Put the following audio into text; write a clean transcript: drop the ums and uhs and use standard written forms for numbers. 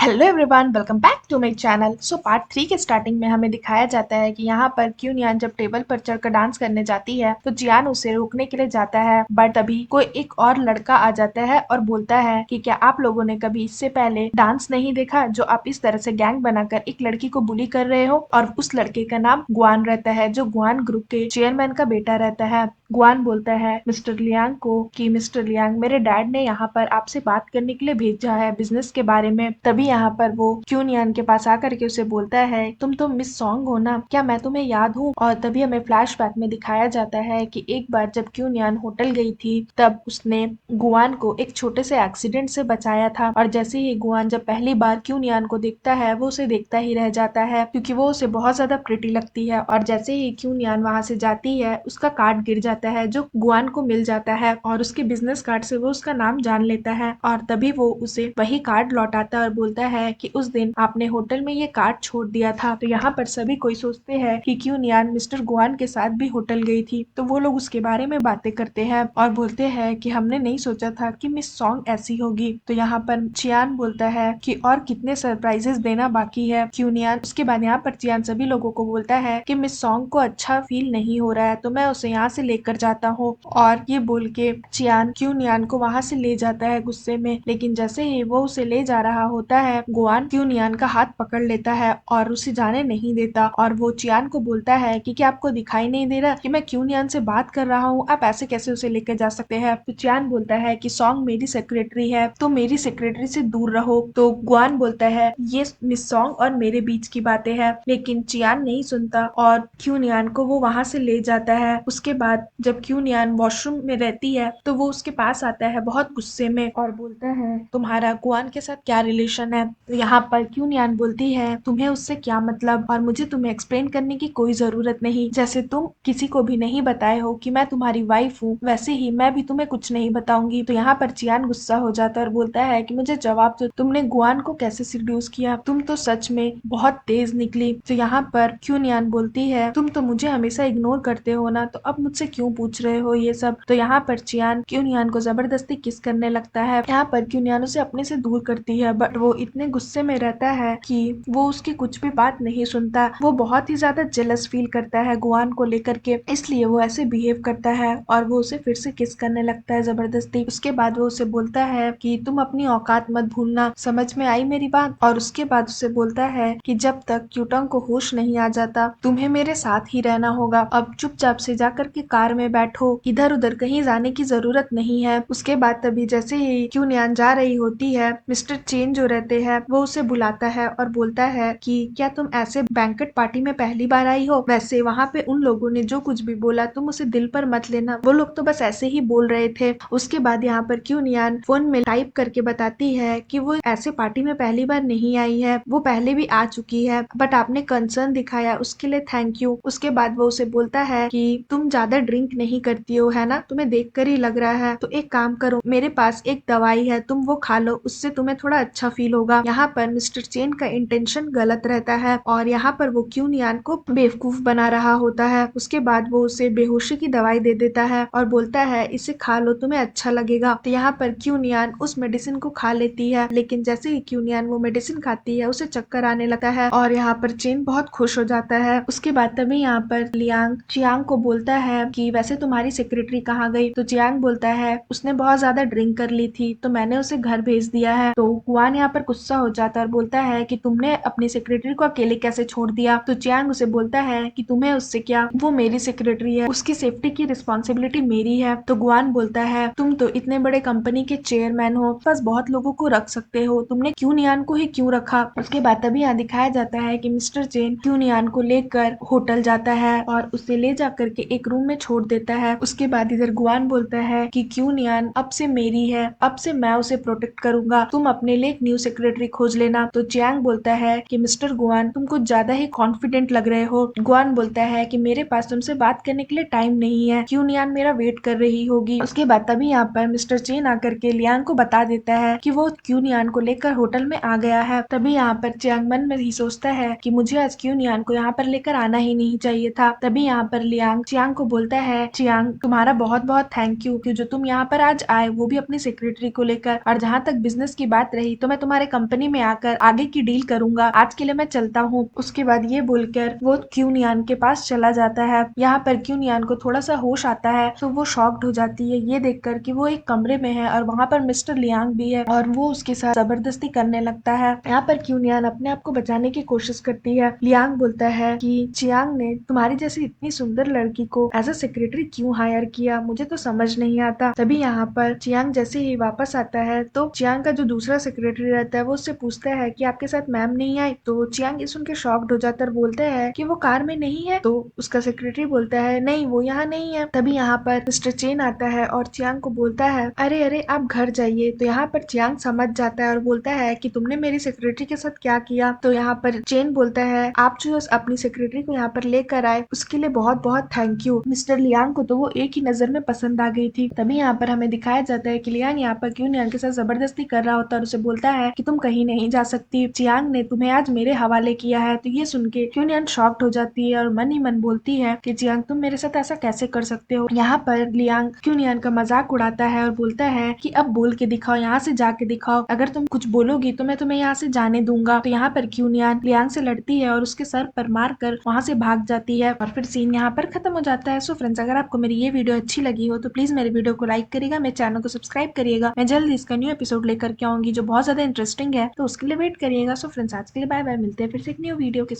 Hello everyone, welcome back to my channel. So part 3 के starting में हमें दिखाया जाता है कि यहाँ पर क्यूनियन जब टेबल पर चढ़कर डांस करने जाती है तो जियान उसे रोकने के लिए जाता है, बट तभी कोई एक और लड़का आ जाता है और बोलता है कि क्या आप लोगों ने कभी इससे पहले डांस नहीं देखा जो आप इस तरह से गैंग बनाकर एक लड़की को बुली कर रहे हो। और उस लड़के का नाम गुआन रहता है, जो गुआन ग्रुप के चेयरमैन का बेटा रहता है। गुआन बोलता है मिस्टर लियांग को कि मिस्टर लियांग, मेरे डैड ने यहाँ पर आपसे बात करने के लिए भेजा है बिजनेस के बारे में। तभी यहाँ पर वो क्यूनियन के पास आकर के उसे बोलता है, तुम तो मिस सॉन्ग हो ना, क्या मैं तुम्हें याद हूँ। और तभी हमें फ्लैशबैक में दिखाया जाता है कि एक बार जब क्यूनियन होटल गई थी तब उसने गुआन को एक छोटे से एक्सीडेंट से बचाया था। और जैसे ही गुआन जब पहली बार क्यूनियन को देखता है वो उसे देखता ही रह जाता है, क्योंकि वो उसे बहुत ज्यादा प्रिटी लगती है। और जैसे ही क्यूनियन वहां से जाती है उसका कार्ड गिर जाता है जो गुआन को मिल जाता है, और उसके बिजनेस कार्ड से वो उसका नाम जान लेता है। और तभी वो उसे वही कार्ड लौटाता है और बोलता है कि उस दिन आपने होटल में ये कार्ड छोड़ दिया था। तो यहाँ पर सभी कोई सोचते हैं कि क्यूनियन मिस्टर गुआन के साथ भी होटल गई थी, तो वो लोग उसके बारे में बातें करते हैं और बोलते हैं कि हमने नहीं सोचा था कि मिस सॉन्ग ऐसी होगी। तो यहाँ पर चियान बोलता है कि और कितने सरप्राइजेस देना बाकी है क्यूनियन। उसके बाद यहाँ पर चियान सभी लोगों को बोलता है कि मिस सॉन्ग को अच्छा फील नहीं हो रहा है तो मैं उसे यहाँ से लेकर जाता हूँ। और ये बोल के चियान क्यूनियन को वहाँ से ले जाता है गुस्से में, लेकिन जैसे ही वो उसे ले जा रहा होता है गुआन क्यूनियन का हाथ पकड़ लेता है और उसे जाने नहीं देता। और वो चियान को बोलता है कि क्या आपको दिखाई नहीं दे रहा कि मैं क्यूनियन से बात कर रहा हूँ, आप ऐसे कैसे उसे लेकर जा सकते हैं। तो चियान बोलता है कि सॉन्ग मेरी सेक्रेटरी है तो मेरी सेक्रेटरी से दूर रहो। तो गुआन बोलता है ये मिस सॉन्ग और मेरे बीच की बातें हैं, लेकिन चियान नहीं सुनता और क्यूनियन को वो वहां से ले जाता है। उसके बाद जब क्यूनियन वॉशरूम में रहती है तो वो उसके पास आता है बहुत गुस्से में और बोलता है तुम्हारा गुआन के साथ क्या रिलेशन है। तो यहाँ पर क्यूनियन बोलती है तुम्हें उससे क्या मतलब, और मुझे तुम्हें एक्सप्लेन करने की कोई जरूरत नहीं। जैसे तुम किसी को भी नहीं बताए हो कि मैं तुम्हारी वाइफ हूँ, वैसे ही मैं भी तुम्हें कुछ नहीं बताऊंगी। तो यहाँ पर चियान गुस्सा हो जाता है और बोलता है कि मुझे जवाब दो, तुमने गुआन को कैसे सिड्यूस किया, तुम तो सच में बहुत तेज निकली। तो यहाँ पर क्यूनियन बोलती है तुम तो मुझे हमेशा इग्नोर करते हो ना, तो अब मुझसे क्यों पूछ रहे हो ये सब। तो यहाँ पर चियान क्यूनियन को जबरदस्ती किस करने लगता है। यहाँ पर क्यूनियन उसे अपने से दूर करती है, बट वो इतने गुस्से में रहता है कि वो उसकी कुछ भी बात नहीं सुनता। वो बहुत ही ज्यादा जेलस फील करता है गुआन को लेकर के, इसलिए वो ऐसे बिहेव करता है और वो उसे फिर से किस करने लगता है जबरदस्ती। उसके बाद वो उसे बोलता है कि तुम अपनी औकात मत भूलना, समझ में आई मेरी बात। और उसके बाद उसे बोलता है कि जब तक क्यूटंग को होश नहीं आ जाता तुम्हें मेरे साथ ही रहना होगा, अब चुपचाप से जाकर के कार में बैठो, इधर उधर कहीं जाने की जरूरत नहीं है। उसके बाद तभी जैसे ही क्यूनियन जा रही होती है मिस्टर चेन जो रहते हैं वो उसे बुलाता है और बोलता है कि क्या तुम ऐसे बैंकेट पार्टी में पहली बार आई हो, वैसे वहाँ पे उन लोगों ने जो कुछ भी बोला तुम उसे दिल पर मत लेना, वो लोग तो बस ऐसे ही बोल रहे थे। उसके बाद यहाँ पर क्यूनियन फोन में टाइप करके बताती है कि वो ऐसे पार्टी में पहली बार नहीं आई है, वो पहले भी आ चुकी है, बट आपने कंसर्न दिखाया उसके लिए थैंक यू। उसके बाद वो उसे बोलता है कि तुम ज्यादा ड्रिंक नहीं करती हो है ना, तुम्हें देख कर ही लग रहा है, तो एक काम करो मेरे पास एक दवाई है तुम वो खा लो, उससे तुम्हें थोड़ा अच्छा फील होगा। यहाँ पर मिस्टर चेन का इंटेंशन गलत रहता है और यहाँ पर वो क्यूनियन को बेवकूफ बना रहा होता है। उसके बाद वो उसे बेहोशी की दवाई दे देता है और बोलता है इसे खा लो तुम्हें अच्छा लगेगा। तो यहाँ पर क्यूनियन उस मेडिसिन को खा लेती है, लेकिन जैसे ही क्यूनियन वो मेडिसिन खाती है उसे चक्कर आने लगता है और यहाँ पर चेन बहुत खुश हो जाता है। उसके बाद तभी यहाँ पर लियांग चियांग को बोलता है कि वैसे तुम्हारी सेक्रेटरी कहाँ गई। तो चियांग बोलता है उसने बहुत ज्यादा ड्रिंक कर ली थी तो मैंने उसे घर भेज दिया है। तो गुआन यहाँ पर गुस्सा हो जाता है और बोलता है कि तुमने अपनी सेक्रेटरी को अकेले कैसे छोड़ दिया। तो चियांग उसे बोलता है कि तुम्हें उससे क्या, वो मेरी सेक्रेटरी है, उसकी सेफ्टी की रिस्पॉन्सिबिलिटी मेरी है। तो गुआन बोलता है तुम तो इतने बड़े कंपनी के चेयरमैन हो, बस बहुत लोगों को रख सकते हो, तुमने क्यूनियन को ही क्यों रखा। उसके बाद तभी यहाँ दिखाया जाता है कि मिस्टर चेन क्यूनियन को लेकर होटल जाता है और उसे ले जाकर के एक रूम में छोड़ देता है। उसके बाद इधर गुआन बोलता है कि क्यूनियन अब से मेरी है, अब से मैं उसे प्रोटेक्ट करूंगा, तुम अपने लिए एक न्यू सेक्रेटरी खोज लेना। तो चियांग बोलता है कि मिस्टर गुआन तुम कुछ ज्यादा ही कॉन्फिडेंट लग रहे हो। गुआन बोलता है कि मेरे पास तुमसे बात करने के लिए टाइम नहीं है, क्यूनियन मेरा वेट कर रही होगी। उसके बाद तभी यहाँ पर मिस्टर चेन आकर के लियांग को बता देता है कि वो क्यूनियन को लेकर होटल में आ गया है। तभी यहाँ पर चियांग मन में ही सोचता है कि मुझे आज क्यूनियन को यहाँ पर लेकर आना ही नहीं चाहिए था। तभी यहाँ पर लियांग चियांग को बोलता है चियांग तुम्हारा बहुत बहुत थैंक यू कि जो तुम यहाँ पर आज आए वो भी अपनी सेक्रेटरी को लेकर, और जहाँ तक बिजनेस की बात रही तो मैं तुम्हारे कंपनी में आकर आगे की डील करूंगा, आज के लिए मैं चलता हूँ। उसके बाद ये बोलकर वो क्यूनियान के पास चला जाता है। यहाँ पर क्यूनियान को थोड़ा सा होश आता है तो वो शॉक्ड हो जाती है ये देखकर कि वो एक कमरे में है और वहाँ पर मिस्टर लियांग भी है और वो उसके साथ जबरदस्ती करने लगता है। यहाँ पर क्यूनियान अपने आप को बचाने की कोशिश करती है। लियांग बोलता है कि चियांग ने तुम्हारी जैसी इतनी सुंदर लड़की को एज अ सेक्रेटरी क्यों हायर किया, मुझे तो समझ नहीं आता। तभी यहाँ पर चियांग जैसे ही वापस आता है तो चियांग का जो दूसरा सेक्रेटरी रहता है वो उससे पूछता है कि आपके साथ मैम नहीं आई, तो चियांग ये सुन के शॉक्ड हो जाता है और बोलता है कि वो कार में नहीं है। तो उसका सेक्रेटरी बोलता है नहीं वो यहाँ नहीं है। तभी यहाँ पर मिस्टर चेन आता है और चियांग को बोलता है अरे अरे आप घर जाइए। तो यहाँ पर चियांग समझ जाता है और बोलता है कि तुमने मेरी सेक्रेटरी के साथ क्या किया। तो यहाँ पर चेन बोलता है आप जो अपनी सेक्रेटरी को यहाँ पर लेकर आए उसके लिए बहुत बहुत थैंक यू। मिस्टर लियांग को तो वो एक ही नजर में पसंद आ गई थी। तभी यहाँ पर हमें दिखाया जाता है कि लियांग यहाँ पर क्यूनियान के साथ जबरदस्ती कर रहा होता है और उसे बोलता है कि तुम कहीं नहीं जा सकती, चियांग ने तुम्हें आज मेरे हवाले किया है। तो ये सुन के क्यूनियान शॉक्ड हो जाती है और मन ही मन बोलती है कि चियांग तुम मेरे साथ ऐसा कैसे कर सकते हो। यहाँ पर लियांग क्यूनियान का मजाक उड़ाता है और बोलता है कि अब बोल के दिखाओ, यहाँ से जाके दिखाओ, अगर तुम कुछ बोलोगी तो मैं तुम्हें यहाँ से जाने दूंगा। तो यहाँ पर क्यूनियान लियांग से लड़ती है और उसके सर पर मार कर वहाँ से भाग जाती है और फिर सीन यहाँ पर खत्म हो जाता है। सो फ्रेंड्स अगर आपको मेरी ये वीडियो अच्छी लगी हो तो प्लीज मेरे वीडियो को लाइक करिएगा, मेरे चैनल को सब्सक्राइब करिएगा। मैं जल्द इसका न्यू एपिसोड लेकर के आऊंगी जो बहुत ज्यादा इंटरेस्टिंग है, तो उसके लिए वेट करिएगा। सो फ्रेंड्स आज के लिए बाय बाय, मिलते हैं फिर से एक न्यू वीडियो के